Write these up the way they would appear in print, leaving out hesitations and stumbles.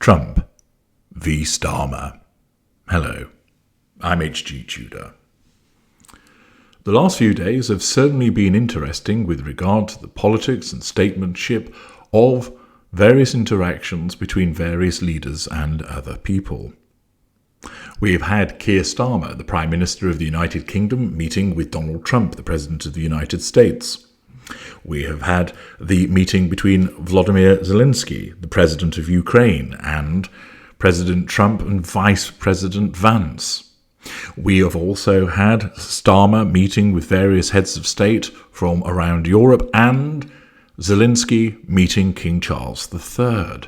Trump, V Starmer. Hello, I'm H.G. Tudor. The last few days have certainly been interesting with regard to the politics and statesmanship of various interactions between various leaders and other people. We have had Keir Starmer, the Prime Minister of the United Kingdom, meeting with Donald Trump, the President of the United States. We have had the meeting between Volodymyr Zelensky, the President of Ukraine, and President Trump and Vice President Vance. We have also had Starmer meeting with various heads of state from around Europe and Zelensky meeting King Charles III.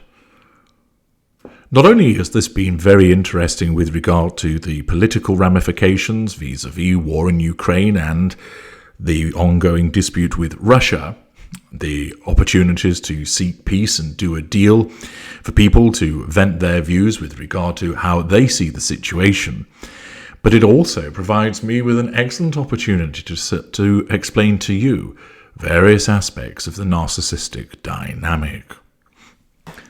Not only has this been very interesting with regard to the political ramifications vis-à-vis war in Ukraine and the ongoing dispute with Russia, the opportunities to seek peace and do a deal for people to vent their views with regard to how they see the situation, but it also provides me with an excellent opportunity to explain to you various aspects of the narcissistic dynamic.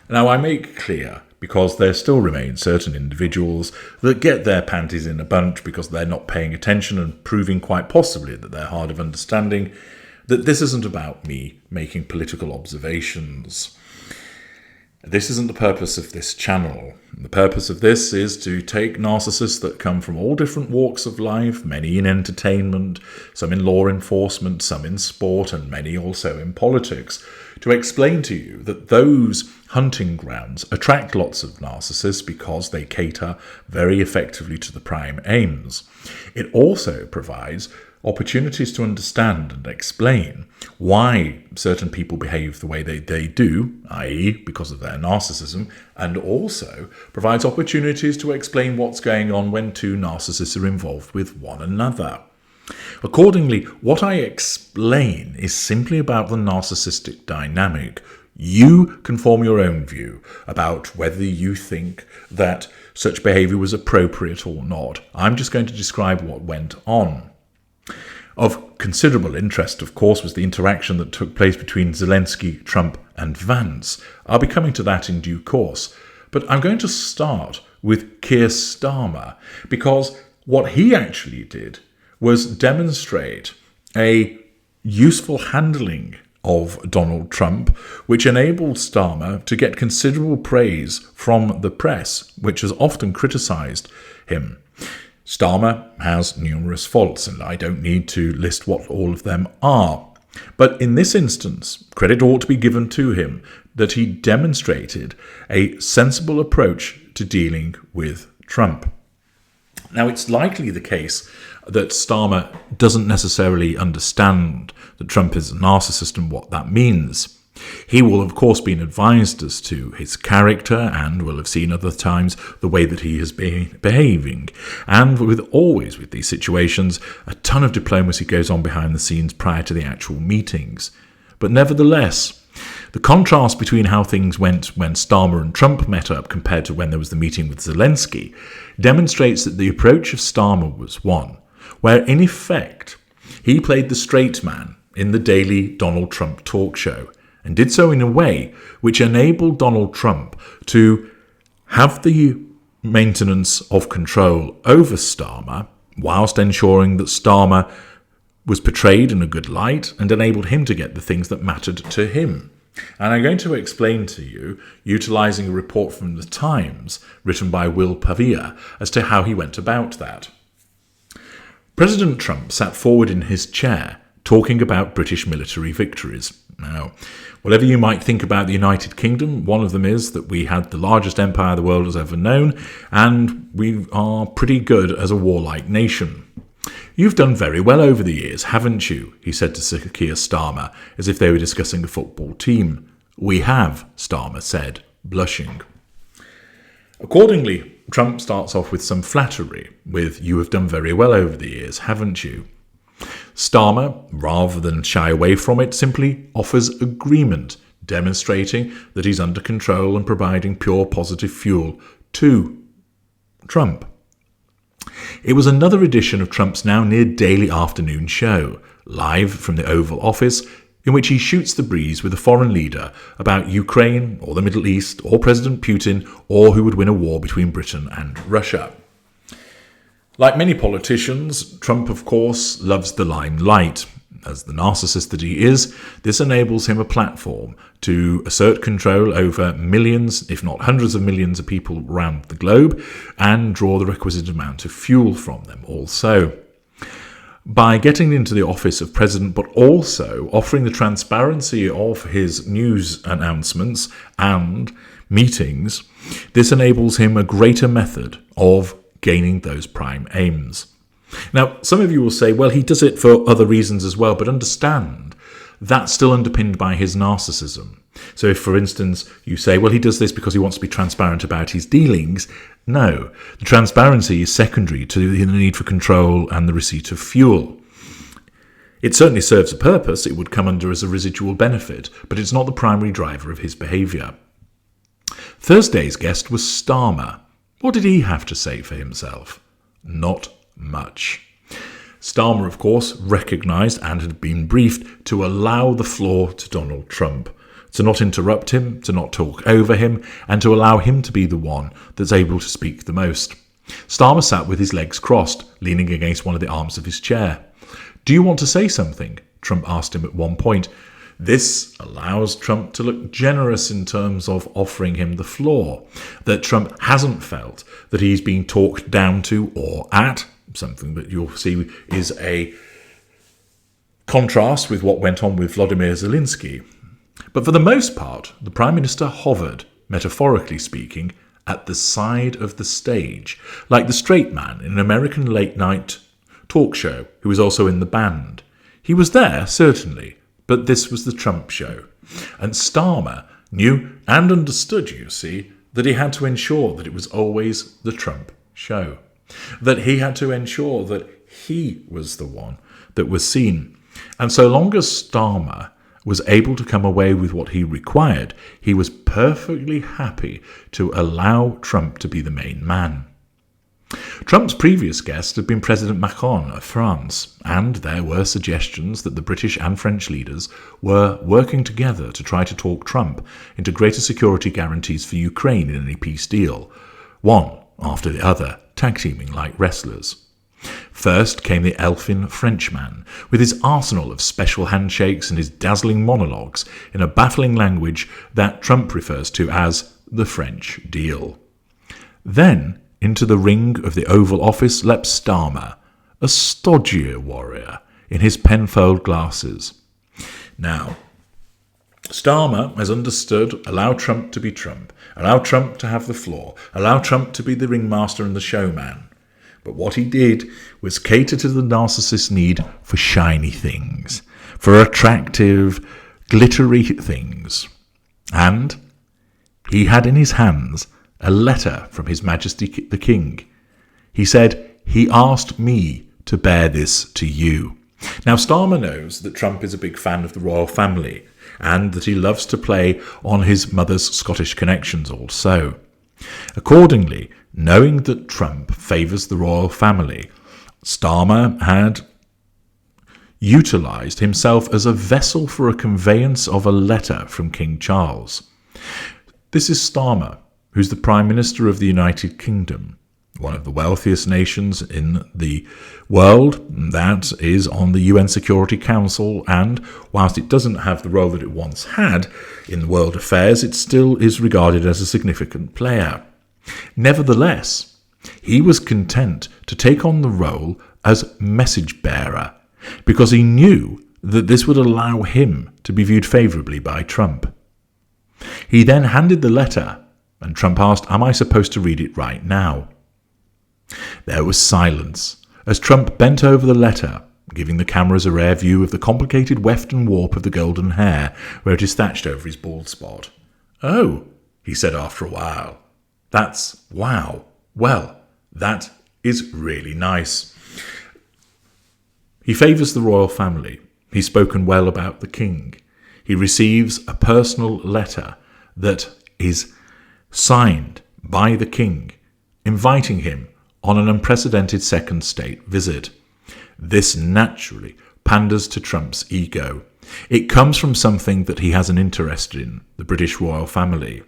Now, I make clear, because there still remain certain individuals that get their panties in a bunch because they're not paying attention and proving quite possibly that they're hard of understanding, that this isn't about me making political observations. This isn't the purpose of this channel. The purpose of this is to take narcissists that come from all different walks of life, many in entertainment, some in law enforcement, some in sport, and many also in politics, to explain to you that those hunting grounds attract lots of narcissists because they cater very effectively to the prime aims. It also provides opportunities to understand and explain why certain people behave the way they do, i.e. because of their narcissism, and also provides opportunities to explain what's going on when two narcissists are involved with one another. Accordingly, what I explain is simply about the narcissistic dynamic. You can form your own view about whether you think that such behaviour was appropriate or not. I'm just going to describe what went on. Of considerable interest, of course, was the interaction that took place between Zelensky, Trump and Vance. I'll be coming to that in due course. But I'm going to start with Keir Starmer, because what he actually did was demonstrate a useful handling of Donald Trump, which enabled Starmer to get considerable praise from the press, which has often criticised him. Starmer has numerous faults, and I don't need to list what all of them are. But in this instance, credit ought to be given to him that he demonstrated a sensible approach to dealing with Trump. Now, it's likely the case that Starmer doesn't necessarily understand that Trump is a narcissist and what that means. He will, of course, been advised as to his character and will have seen other times the way that he has been behaving. And always with these situations, a ton of diplomacy goes on behind the scenes prior to the actual meetings. But nevertheless, the contrast between how things went when Starmer and Trump met up compared to when there was the meeting with Zelensky demonstrates that the approach of Starmer was one where, in effect, he played the straight man in the daily Donald Trump talk show, and did so in a way which enabled Donald Trump to have the maintenance of control over Starmer, whilst ensuring that Starmer was portrayed in a good light and enabled him to get the things that mattered to him. And I'm going to explain to you, utilising a report from The Times written by Will Pavia, as to how he went about that. President Trump sat forward in his chair talking about British military victories. Now, whatever you might think about the United Kingdom, one of them is that we had the largest empire the world has ever known, and we are pretty good as a warlike nation. You've done very well over the years, haven't you? He said to Keir Starmer, as if they were discussing a football team. We have, Starmer said, blushing. Accordingly, Trump starts off with some flattery, with "you have done very well over the years, haven't you?" Starmer, rather than shy away from it, simply offers agreement, demonstrating that he's under control and providing pure positive fuel to Trump. It was another edition of Trump's now near daily afternoon show, live from the Oval Office in which he shoots the breeze with a foreign leader about Ukraine or the Middle East or President Putin or who would win a war between Britain and Russia. Like many politicians, Trump, of course, loves the limelight. As the narcissist that he is, this enables him a platform to assert control over millions, if not hundreds of millions of people around the globe, and draw the requisite amount of fuel from them also. By getting into the office of president, but also offering the transparency of his news announcements and meetings, this enables him a greater method of gaining those prime aims. Now, some of you will say, well, he does it for other reasons as well, but understand that's still underpinned by his narcissism. So if, for instance, you say, well, he does this because he wants to be transparent about his dealings, no. The transparency is secondary to the need for control and the receipt of fuel. It certainly serves a purpose. It would come under as a residual benefit, but it's not the primary driver of his behaviour. Thursday's guest was Starmer. What did he have to say for himself? Not much. Starmer, of course, recognised and had been briefed to allow the floor to Donald Trump, to not interrupt him, to not talk over him, and to allow him to be the one that's able to speak the most. Starmer sat with his legs crossed, leaning against one of the arms of his chair. "Do you want to say something?" Trump asked him at one point. This allows Trump to look generous in terms of offering him the floor, that Trump hasn't felt that he's being talked down to or at, something that you'll see is a contrast with what went on with Vladimir Zelensky. But for the most part, the Prime Minister hovered, metaphorically speaking, at the side of the stage, like the straight man in an American late-night talk show who was also in the band. He was there, certainly, but this was the Trump show. And Starmer knew and understood, you see, that he had to ensure that it was always the Trump show. That he had to ensure that he was the one that was seen. And so long as Starmer was able to come away with what he required, he was perfectly happy to allow Trump to be the main man. Trump's previous guest had been President Macron of France, and there were suggestions that the British and French leaders were working together to try to talk Trump into greater security guarantees for Ukraine in any peace deal, one after the other, tag-teaming like wrestlers. First came the elfin Frenchman, with his arsenal of special handshakes and his dazzling monologues in a baffling language that Trump refers to as the French deal. Then, into the ring of the Oval Office leapt Starmer, a stodgier warrior in his penfold glasses. Now, Starmer has understood, allow Trump to be Trump, allow Trump to have the floor, allow Trump to be the ringmaster and the showman. But what he did was cater to the narcissist's need for shiny things, for attractive, glittery things. And he had in his hands a letter from His Majesty the King. He said, "He asked me to bear this to you." Now, Starmer knows that Trump is a big fan of the royal family and that he loves to play on his mother's Scottish connections also. Accordingly, knowing that Trump favours the royal family, Starmer had utilised himself as a vessel for a conveyance of a letter from King Charles. This is Starmer, who's the Prime Minister of the United Kingdom, one of the wealthiest nations in the world that is on the UN Security Council, and whilst it doesn't have the role that it once had in world affairs, it still is regarded as a significant player. Nevertheless, he was content to take on the role as message bearer, because he knew that this would allow him to be viewed favourably by Trump. He then handed the letter, and Trump asked, "Am I supposed to read it right now?" There was silence as Trump bent over the letter, giving the cameras a rare view of the complicated weft and warp of the golden hair where it is thatched over his bald spot. "Oh," he said after a while, "that's wow. Well, that is really nice." He favours the royal family. He's spoken well about the king. He receives a personal letter that is signed by the king, inviting him on an unprecedented second state visit. This naturally panders to Trump's ego. It comes from something that he has an interest in, the British royal family.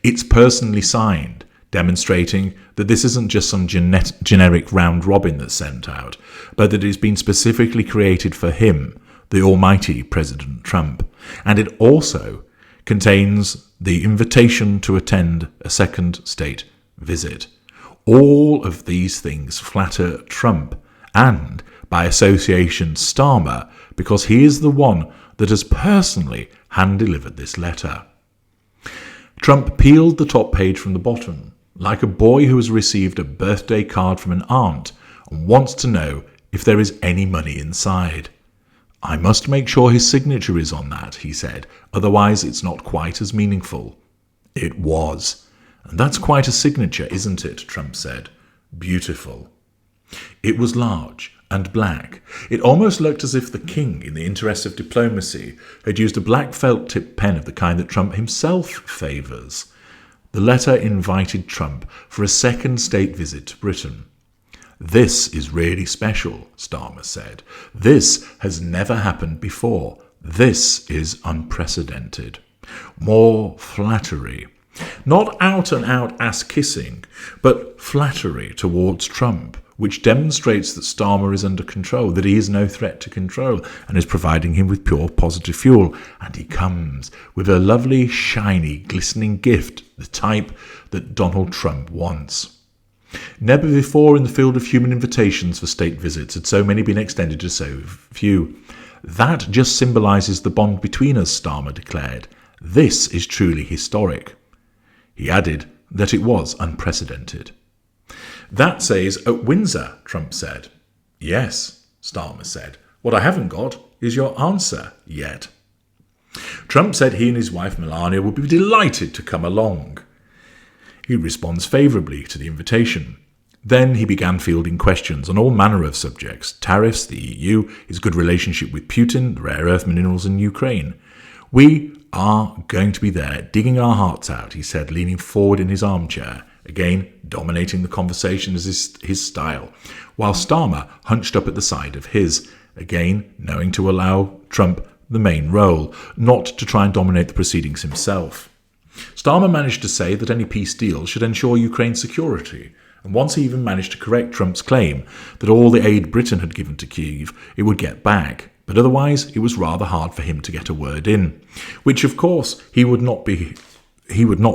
It's personally signed, demonstrating that this isn't just some generic round robin that's sent out, but that it's been specifically created for him, the almighty President Trump. And it also contains the invitation to attend a second state visit. All of these things flatter Trump, and by association Starmer, because he is the one that has personally hand-delivered this letter. Trump peeled the top page from the bottom, like a boy who has received a birthday card from an aunt and wants to know if there is any money inside. I must make sure his signature is on that, he said, otherwise it's not quite as meaningful. It was. And that's quite a signature, isn't it? Trump said. Beautiful. It was large and black. It almost looked as if the king, in the interest of diplomacy, had used a black felt-tip pen of the kind that Trump himself favours. The letter invited Trump for a second state visit to Britain. This is really special, Starmer said. This has never happened before. This is unprecedented. More flattery. Not out-and-out ass-kissing, but flattery towards Trump, which demonstrates that Starmer is under control, that he is no threat to control, and is providing him with pure positive fuel. And he comes with a lovely, shiny, glistening gift, the type that Donald Trump wants. Never before in the field of human invitations for state visits had so many been extended to so few. That just symbolises the bond between us, Starmer declared. This is truly historic. He added that it was unprecedented. That says at Windsor, Trump said. Yes, Starmer said. What I haven't got is your answer yet. Trump said he and his wife Melania would be delighted to come along. He responds favourably to the invitation. Then he began fielding questions on all manner of subjects: tariffs, the EU, his good relationship with Putin, the rare earth minerals in Ukraine. We are going to be there, digging our hearts out, he said, leaning forward in his armchair, again dominating the conversation as his style, while Starmer hunched up at the side of his, again knowing to allow Trump the main role, not to try and dominate the proceedings himself. Starmer managed to say that any peace deal should ensure Ukraine's security, and once he even managed to correct Trump's claim that all the aid Britain had given to Kyiv it would get back, but otherwise it was rather hard for him to get a word in, which of course he would not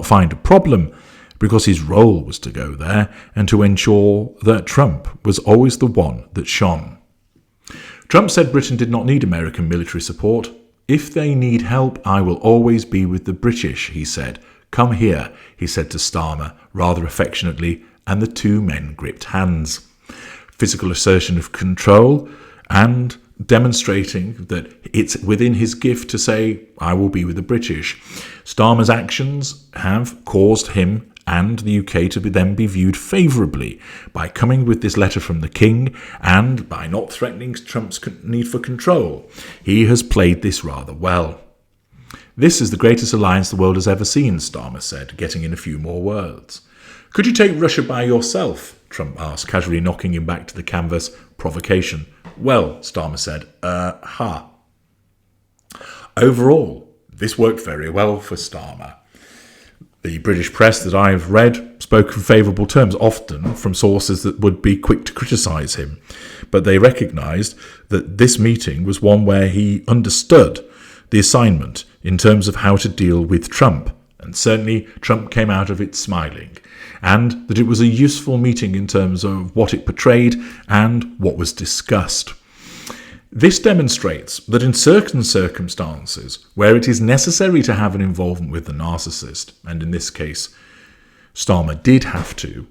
find a problem, because his role was to go there and to ensure that Trump was always the one that shone. Trump said Britain did not need American military support. If they need help, I will always be with the British, he said. Come here, he said to Starmer, rather affectionately, and the two men gripped hands. Physical assertion of control and demonstrating that it's within his gift to say, I will be with the British. Starmer's actions have caused him and the UK to then be viewed favourably by coming with this letter from the King and by not threatening Trump's need for control. He has played this rather well. This is the greatest alliance the world has ever seen, Starmer said, getting in a few more words. Could you take Russia by yourself? Trump asked, casually knocking him back to the canvas. Provocation. Well, Starmer said, Overall, this worked very well for Starmer. The British press that I've read spoke in favourable terms, often from sources that would be quick to criticise him. But they recognised that this meeting was one where he understood the assignment in terms of how to deal with Trump. And certainly Trump came out of it smiling. And that it was a useful meeting in terms of what it portrayed and what was discussed. This demonstrates that in certain circumstances where it is necessary to have an involvement with the narcissist, and in this case Starmer did have to,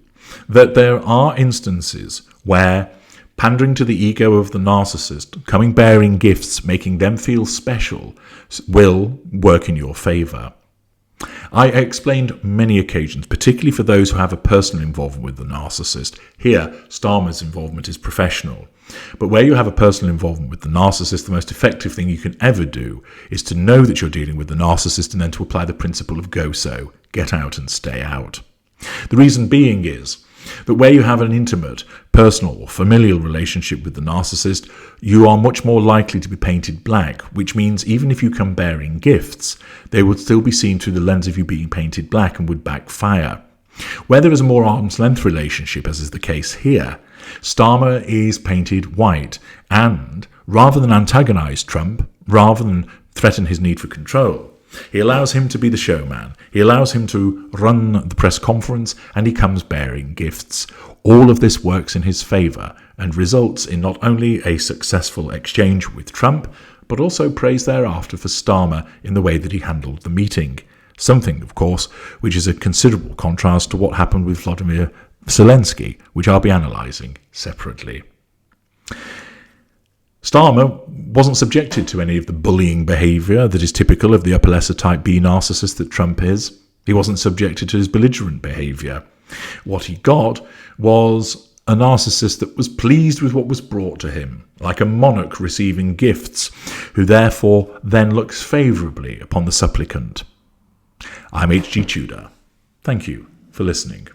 that there are instances where pandering to the ego of the narcissist, coming bearing gifts, making them feel special, will work in your favour. I explained many occasions, particularly for those who have a personal involvement with the narcissist. Here, Starmer's involvement is professional. But where you have a personal involvement with the narcissist, the most effective thing you can ever do is to know that you're dealing with the narcissist and then to apply the principle of go-so, get out and stay out. The reason being is that where you have an intimate, personal or familial relationship with the narcissist, you are much more likely to be painted black, which means even if you come bearing gifts, they would still be seen through the lens of you being painted black and would backfire. Where there is a more arm's length relationship, as is the case here, Starmer is painted white and, rather than antagonize Trump, rather than threaten his need for control, he allows him to be the showman. He allows him to run the press conference, and he comes bearing gifts. All of this works in his favour and results in not only a successful exchange with Trump, but also praise thereafter for Starmer in the way that he handled the meeting. Something, of course, which is a considerable contrast to what happened with Vladimir Zelensky, which I'll be analysing separately. Starmer wasn't subjected to any of the bullying behaviour that is typical of the upper lesser type B narcissist that Trump is. He wasn't subjected to his belligerent behaviour. What he got was a narcissist that was pleased with what was brought to him, like a monarch receiving gifts, who therefore then looks favourably upon the supplicant. I'm H.G. Tudor. Thank you for listening.